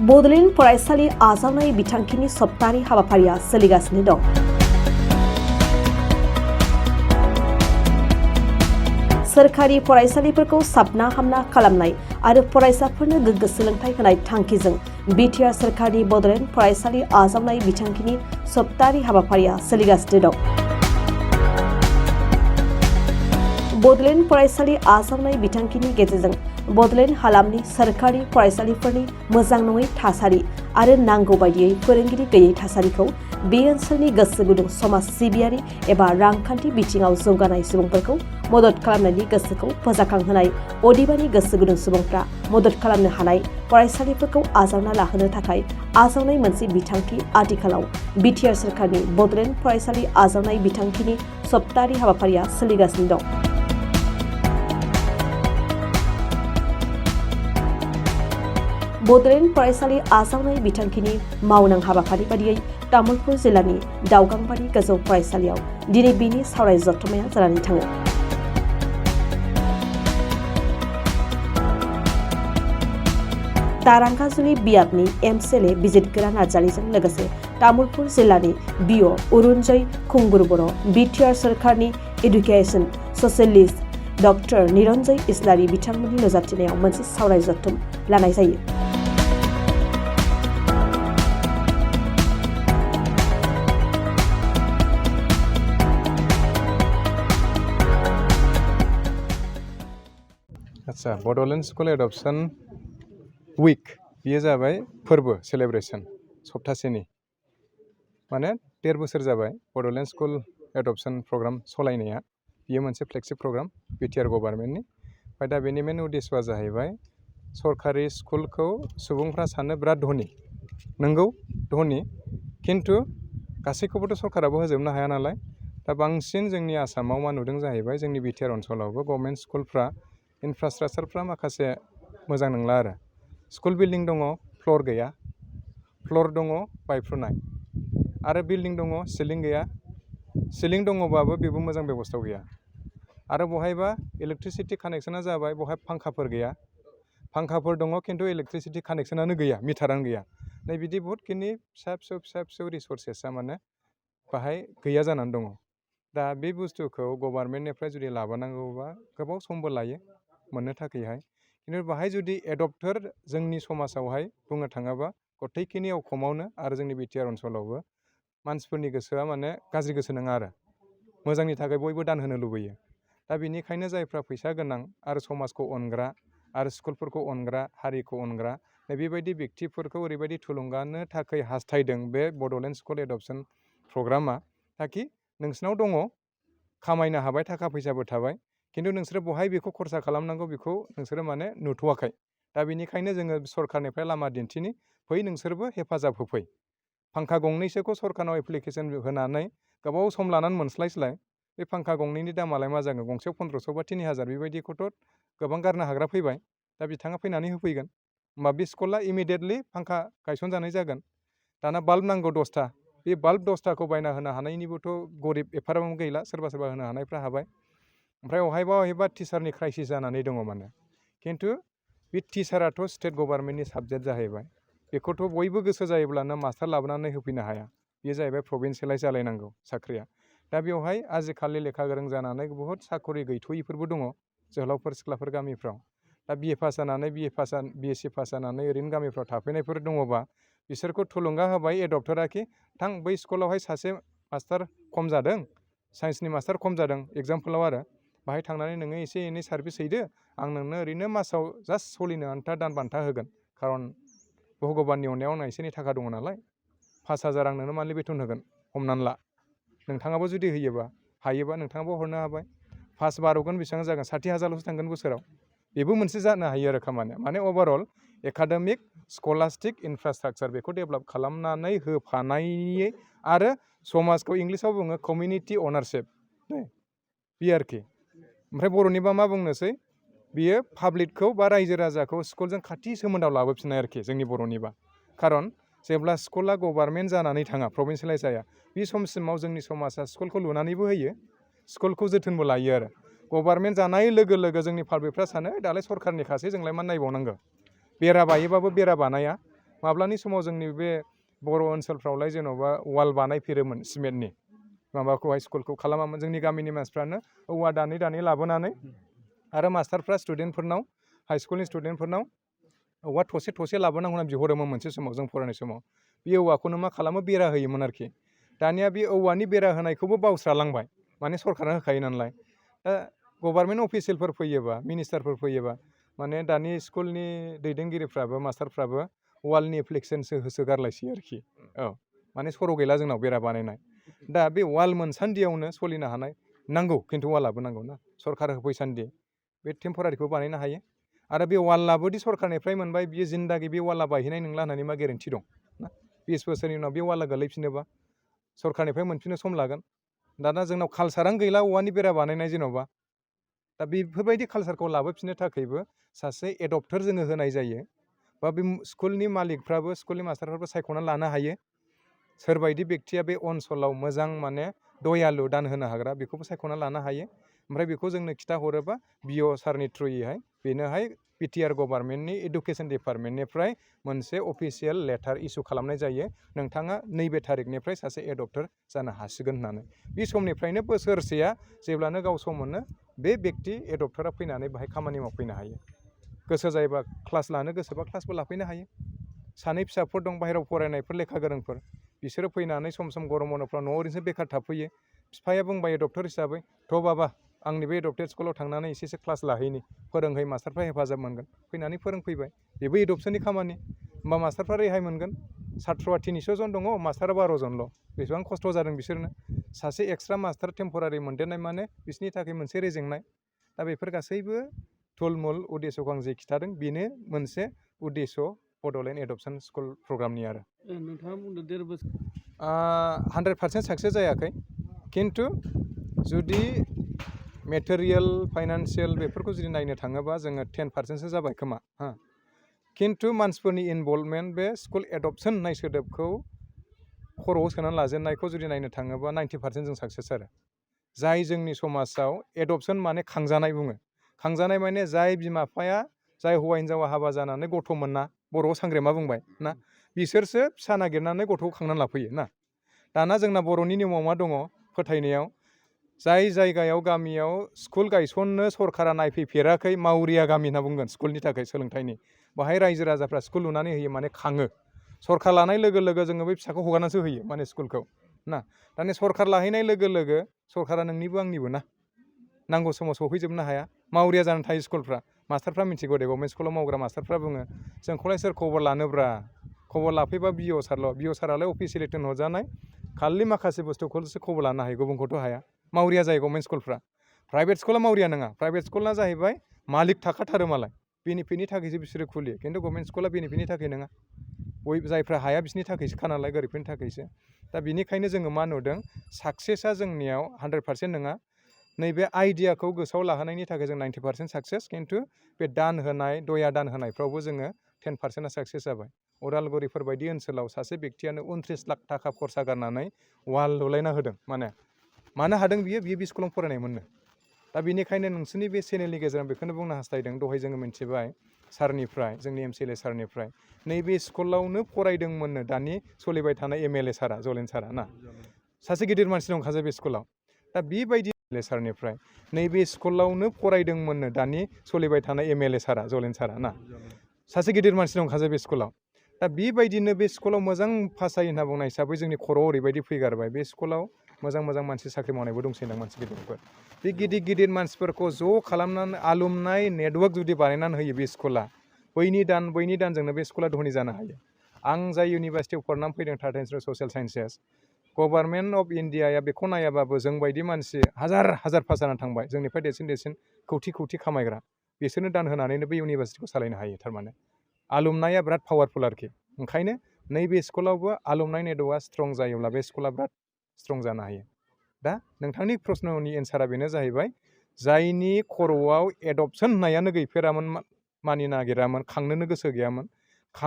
बड'ल फरायसालि आजावनाय बिथांखिनि सप्तानि हाबाफारिया सोलिगासिनो दं। सोरखारि फरायसालिफोरखौ साबना हामना खालामनाय आरो फरायसाफोरनो गोग्गो सोलोंथाइ होनाय थांखिजों बिटिआर सोरखारनि बड'ल फरायसालि आजावनाय बिथांखिनि सप्तानि हाबाफारिया सोलिगासिनो दं। बड'ल फरायसालि आजावनाय बिथांखिनि गेजेरजों बड'ल हालामनि सोरखारि फरायसालिफोरनि मोजां नङै थासारि आरो नांगौ बायदियै फोरोंगिरि गैयै थासारिखौ बे ओनसोलनि गोसो गुदुं समाज सिबियारि एबा रांखान्थि बिथिङाव जौगानाय सुबुंफोरखौ मदद खालामनायनि गोसोखौ फोजाखांहोनाय अदेबानि गोसो गुदुं सुबुंफ्रा मदद खालामनो हानाय फरायसालिफोरखौ आजावना लाहोनो थाखाय आजावनाय मोनसे बिथांखि आथिखालाव बिटिआर सोरखारनि बड'ल फरायसालि आजावनाय बिथांखिनि सप्तानि हाबाफारिया सोलिगासिनो दं। बड'ल फरायसालि आजावनाय बिथांखिनि मावनां हाबाफारि बादियै तामुलपुर जिल्लानि दावगांबारि गोजौ फरायसालियाव दिनै बिनि सावराय जथुम्माया जानानै थाङो। दारांगाजुलि बियाबनि एमसिएलए बिजितगोरा नार्जारिजों लोगोसे तामुलपुर जिल्लानि बिअ अरुणजय खुंगुर बर', बिटिआर सोरखारनि एडुकेसन ससियलिस्ट डक्टर निरन्जय इस्लारि बिथांमोननि नुजाथिनायाव मोनसे सावराय जथुम लानाय जायो। आच्छा बड'ल स्कुल एडप्शन उइक बियो जाबाय फोरबो सेलेब्रेसन सप्तासेनि माने 1.5 बोसोर जाबाय बड'ल स्कुल एडप्शन प्रग्राम सलायनाया। बियो मोनसे फ्लेगशिप प्रग्राम बिटिआर गभार्नमेन्टनि। ओमफ्राय दा बेनि मेन उद्देश्यआ जाहैबाय सरकारि स्कुलखौ सुबुंफ्रा सानो बिराद धनि, नंगौ धनि, खिन्थु गासैखौबोथ' सरकाराबो होजोबनो हाया नालाय। दा बांसिन जोंनि आसामाव मा नुदों जाहैबाय जोंनि बिटिआर ओनसोलावबो गभर्नमेन्ट स्कुलफ्रा इनफ्रास्ट्राक्चारफ्रा माखासे मोजां नंला आरो। स्कुल बिल्डिं दङ, फ्लर गैया, फ्लर दङ बायफ्रुनाय, आरो बिल्डिं दङ सिलिं गैया, सिलिं दङबाबो बेबो मोजां बेबस्थायाव गैया, आरो बहायबा इलेक्ट्रिसिटि कानेक्सना जाबाय बहाय फांखाफोर गैया, फांखाफोर दङ खिन्थु इलेक्ट्रिसिटि कानेक्सनानो गैया, मिटारानो गैया। नै बिदि बहुतखिनि फिसा फिसौ रिसर्सेसा माने बाहाय गैया जानानै दङ। दा बे बुस्थुखौ गभार्नमेन्टनिफ्राय जुदि लाबोनांगौबा गोबाव समबो लायो मोननो थाखायहाय, खिन्थु बाहाय जुदि एडप्टर जोंनि समाजावहाय बुंनो थाङोबा गथायखिनि अखमावनो आरो जोंनि बिटिआर ओनसोलावबो मानसिफोरनि गोसोआ माने गाज्रि गोसो नङा आरो मोजांनि थाखाय बयबो दान होनो लुबैयो। दा बेनिखायनो जायफ्रा फैसा गोनां आरो समाजखौ अनग्रा आरो स्कुलफोरखौ अनग्रा, हारिखौ अनग्रा, बेबायदि व्यक्तिफोरखौ ओरैबायदि थुलुंगानो थाखाय हास्थायदों बे बड'ल स्कुल एडप्शन प्रग्रामा, ताकि नोंसिनाव दङ, खामायनो हाबाय, थाखा फैसाबो थाबाय, खिन्थु नोंसोरो बहाय बेखौ खरसा खालामनांगौ बेखौ नोंसोरो माने नुथ'वाखै। दा बेनिखायनो जोङो सरकारनिफ्राय लामा दिन्थिनि, फै नोंसोरबो हेफाजाब होफै। फांखा गंनैसोखौ सरकारनाव एप्लिकेसन होनानै गोबाव सम लानानै मोनस्लायस्लाय बे फांखा गंनैनि दामालाय मा जागोन, गंसेयाव 1500 बा 3000 बेबायदिखौथ' गोबां गारनो हाग्रा फैबाय। दा बिथाङा फैनानै होफैगोन, होमबा बे स्कुला इमिडियेटलि फांखा गायसनजानाय जागोन। दाना बाल्ब नांगौ 10टा, बे बाल्ब 10टाखौ बायना होनो हानायनिबोथ' गरिब एफाराबो गैला, सोरबा होनो हानायफ्रा हाबाय। ओमफ्राय अहायबा टिचारनि क्राइसिस जानानै दङ माने, खिन्थु बे टिचाराथ' स्टेट गभार्नमेन्टनि साबजेक्ट जाहैबाय, बेखौथ' बयबो गोसो जायोब्लानो मास्टार लाबोनानै होफैनो हाया, बेयो जाहैबाय प्रभिन्सियेलाइज जालायनांगौ साख्रिया। दा बेवहाय आजिखालि लेखा गोरों जानानै बहुद साखरि गैथ'यैफोरबो दङ जोहोलावफोर सिख्लाफोर गामिफ्राव। दा बिए पास जानानै बिएससि पास जानानै ओरैनो गामिफ्राव थाफैनायफोर दङबा बिसोरखौ थुलुंगा होबाय एडप्टरा कि थां बै स्कुलावहाय सासे मास्टार खम जादों, साइन्सनि मास्टार खम जादों एग्जाम्पोलाव आरो, बाहाय थांनानै नोङो एसे एनै सार्भिस हैदो, आं नोंनो ओरैनो मासाव जास्ट सोलिनो आन्था दान बान्था होगोन, खारन भगबाननि अननायाव आंना एसे एनै थाखा दङ नालाय, 5000 आं नोंनो मान्थलि बेथन होगोन हमनानै ला। नोंथाङाबो जुदि होयोबा हायोबा नोंथाङाबो हरनो हाबाय, फार्स्ट बारगोन बेसेबां जागोन, 60,000ल'सो थांगोन बोसोराव। बेबो मोनसे जानो हायो आरो खामानिया, माने अभारअल एकाडेमिक स्कलास्टिक इनफ्रास्ट्राक्चार बेखौ डेभेलप खालामनानै होफानाय आरो समाजखौ इंलिसाव बुङो कमिउनिटि अनारशिप, बे आरोखि। ओमफ्राय बर'निबा मा बुंनोसै, बियो पाब्लिकखौ बा रायजो राजाखौ स्कुलजों खाथि सोमोन्दोआव लाबोफिननाय आरोखि जोंनि बर'निबा। खारन जेब्ला स्कुला गभार्नमेन्ट जानानै थाङा, प्रभिन्सियेलाइज जाया, बे समसिमाव जोंनि समाजा स्कुलखौ लुनानैबो होयो, स्कुलखौ जोथोनबो लायो आरो। गभार्नमेन्ट जानाय लोगो लोगो जोंनि पाब्लिकफ्रा सानो दालाय सरकारनि खासै जोंलाय मा नायबावनांगौ, बेरा बायोबाबो बेरा बानाया, माब्लानि समाव जोंनि बे बर' ओनसोलफ्रावलाय जेन'बा वाल बानायफेरोमोन सिमेन्टनि माबाखौहाय स्कुलखौ खालामामोन जोंनि गामिनि मानसिफ्रानो औवा दानै दानै लाबोनानै आरो मास्टारफ्रा स्टुडेन्टफोरनाव हाइ स्कुलनि स्टुडेन्टफोरनाव औवा थसे थसे लाबोनांगौ होनना बिहरोमोन मोनसे समाव जों फरायनाय समाव बे औवाखौनो मा खालामो बेरा होयोमोन आरोखि दानिया बे औवानि बेरा होनायखौबो बावस्रालांबाय माने सरकारा होखायो नालाय दा गभार्नमेन्ट अफिसियेलफोर फैयोबा मिनिस्टारफोर फैयोबा माने दानि स्कुलनि दैदेनगिरिफ्राबो मास्टारफ्राबो वालनि फ्लेक्सनसो होसोगारलायसै आरोखि औ माने सर' गैला जोंनाव बेरा बानायनाय दा बे वाल मोनसान्दियावनो सोलिनो हानाय नांगौ खिन्थु वालाबो नांगौ ना सरकार होफैसान्दि बे टेम्परारिखौ बानायनो हायो आरो बे वालाबोदि सरकारनिफ्राय मोनबाय बियो जिन्दागि बे वाला बायहैनाय नंला होननानै मा गेरेन्टि दं ना 20 बोसोरनि उनाव बे वाला गोलैफिनोबा सरकारनिफ्राय मोनफिननो सम लागोन दाना जोंनाव कालसारानो गैला औवानि बेरा बानायनाय जेन'बा दा बेफोरबायदि कालसारखौ लाबोफिननो थाखायबो सासे एडप्टर जोङो होनाय जायो बा बे स्कुलनि मालिकफ्राबो स्कुलनि मास्टारफ्राबो सायख'नानै लानो हायो सोरबायदि बेक्तिया बे ओनसोलाव मोजां माने दयालु दान होनो हाग्रा बेखौबो सायख'ना लानो हायो ओमफ्राय बेखौ जोंनो खिथाहरोबा बिअ सारनि थ्रुयैहाय बेनोहाय बिटिआर गभार्नमेन्टनि एडुकेसन डिपार्टमेन्टनिफ्राय मोनसे अफिसियेल लेटार इसु खालामनाय जायो नोंथाङा नैबे थारिखनिफ्राय सासे एडप्टर जानो हासिगोन होननानै बे समनिफ्रायनो बोसोरसेया जेब्लानो गाव सम मोनो बे बेक्ति एडप्टरा फैनानै बाहाय खामानि मावफैनो हायो गोसो जायोबा क्लास लानो गोसोबा क्लासबो लाफैनो हायो सानै फिसाफोर दं बाहेरायाव फरायनायफोर लेखा गोरोंफोर बिसोरो फैनानै सम सम गरम बन्दफ्राव न'आव ओरैनो बेखार थाफैयो बिफाया बुंबाय एडप्टर हिसाबै थ' बाबा आंनि बे एडप्टेड स्कुलाव थांनानै एसेसो क्लास लाहैनि फोरोंहै मास्टारफ्रा हेफाजाब मोनगोन फैनानै फोरोंफैबाय बेबो एडप्सननि खामानि होमबा मास्टारफ्रा रेहाय मोनगोन साथ्र'आ 300 जन दङ मास्टारा 12 जनल' बेसेबां खस्थ' जादों बिसोरनो सासे एक्सट्रा मास्टार टेम्परारि मोनदेरनाय माने बिसोरनि थाखाय मोनसे रेजेंनाय दा बेफोर गासैबो थुलमुल उद्देश्यखौ आं जे खिथादों बेनो मोनसे उद्देश्य बड'लेण्ड एडप्सन स्कुल प्रग्रामनि आरो नोंथाङा बुंदों 1.5 बोसोर 100% साक्सेस जायाखै खिन्थु जुदि मेटेरियेल फाइनान्सियेल बेफोरखौ जुदि नायनो थाङोबा जोङो 10%सो जाबाय खोमा खिन्थु मानसिफोरनि इनभल्भमेन्ट बे स्कुल एडप्सन होननाय सोदोबखौ खर'आव सोनानै लाजेननायखौ जुदि नायनो थाङोबा 90% जों साक्सेस आरो जाय जोंनि समाजाव एडप्सन माने खांजानाय बुङो खांजानाय माने जाय बिमा बिफाया जाय हौवा हिन्जावा हाबा जानानै गथ' मोना बर'आव सांग्रेमा बुंबाय ना बिसोरसो फिसा नागिरनानै गथ'खौ खांनानै लाफैयो ना दाना जोंना बर'नि नियमाव मा दङ फोथायनायाव जाय जायगायाव गामियाव स्कुल गायसननो सरकारा नायफैफेराखै मावरिया गामि होनना बुंगोन स्कुलनि थाखाय सोलोंथाइनि बाहाय रायजो राजाफ्रा स्कुल लुनानै होयो माने खाङो सरकार लानाय लोगो लोगो जोङो बै फिसाखौ हगारनासो होयो माने स्कुलखौ ना दानि सरकार लाहैनाय लोगो लोगो सरकारा नोंनिबो आंनिबो ना नांगौ समाव सौफैजोबनो हाया मावरिया जानानै थायो स्कुलफ्रा मास्टारफ्रा मिथिगौ दे गभर्नमेन्ट स्कुलाव मावग्रा मास्टारफ्रा बुङो जोंखौलाय सोर खबर लानोब्रा खबर लाफैबा बिअ सारल' बिअ सारालाय अफिसियेलि थिनहरजानाय खालि माखासे बुस्थुखौसो खबर लानो हायो गुबुनखौथ' हाया मावरिया जायो गभर्नमेन्ट स्कुलफ्रा प्राइभेट स्कुला मावरिया नङा प्राइभेट स्कुला जाहैबाय मालिक थाखाथारो मालाय बेनिफिटनि थाखायसो बिसोरो खुलियो खिन्थु गभर्नमेन्ट स्कुला बेनिफिटनि थाखाय नङा जायफ्रा हाया बिसोरनि थाखायसो खानालाय गोरिबफोरनि थाखायसो दा बिनिखायनो जोङो मा नुदों साक्सेसआ जोंनियाव 100% नङा नैबे आइडियाखौ गोसोआव लाहोनायनि थाखाय जों 90% साक्सेस खिन्थु बे दान होनाय दया दान होनायफ्रावबो जोङो 10%आ साक्सेस जाबाय उदालगुरिफोर बायदि ओनसोलाव सासे बेक्तियानो 29 लाख थाखा खरसा गारनानै वाल लुलायना होदों मानो हादों बियो बे स्कुलाव फरायनाय मोननो दा बेनिखायनो नोंसोरनि बे चेनेलनि गेजेराव बेखौनो बुंनो हास्थायदों दहाय जोङो मिथिबाय सारनिफ्राय जोंनि एमसिएलए सारनिफ्राय नैबे स्कुलावनो फरायदोंमोननो दानि सोलिबाय थानाय एमएलए सारा जलेन सारा ना सासे गिदिर मानसि दंखासै बे स्कुलाव दा बेबायदि सारनिफ्राय नैबे स्कुलावनो फरायदोंमोननो दानि सोलिबाय थानाय एमएलए सारा जलेन सारा ना सासे गिदिर मानसि दंखासै बे स्कुलाव दा बेबायदिनो बे स्कुलाव मोजां पास जायो होनना बुंनाय हिसाबै जोंनि खर'आव ओरैबायदि फैगारबाय बे स्कुलाव मोजां मानसि साख्रि मावनायबो दंसैदां मानसि गिदिरफोर बे गिदिर मानसिफोरखौ ज' खालामनानै आलुमनाय नेटवर्क जुदि बानायनानै होयो बे स्कुला बैनि दानजोंनो बे स्कुला धनि जानो हायो आं जाय इउनिभारसिटियाव फरायनानै फैदों third semester social sciences government of इन्डियाया बेखौ नायाबाबो जों बायदि मानसि हाजार पास जानानै थांबाय जोंनिफ्राय देरसिन खौथि खामायग्रा बिसोरनो दान होनानैनो बे इउनिभारसिटिखौ सालायनो हायो थारमाने आलुमनाया बिराद पावारफुल आरोखि ओंखायनो नैबे स्कुलावबो आलुमनाय नेटवर्कआ स्ट्रं जायोब्ला बे स्कुला बिराद स्ट्रं जानो हायो दा नोंथांनि प्रश्ननि एन्सारा बेनो जाहैबाय जायनि खर'आव एडप्सन होननायानो गैफेरामोन मानिनो नागिरामोन खांनोनो गोसो गैयामोन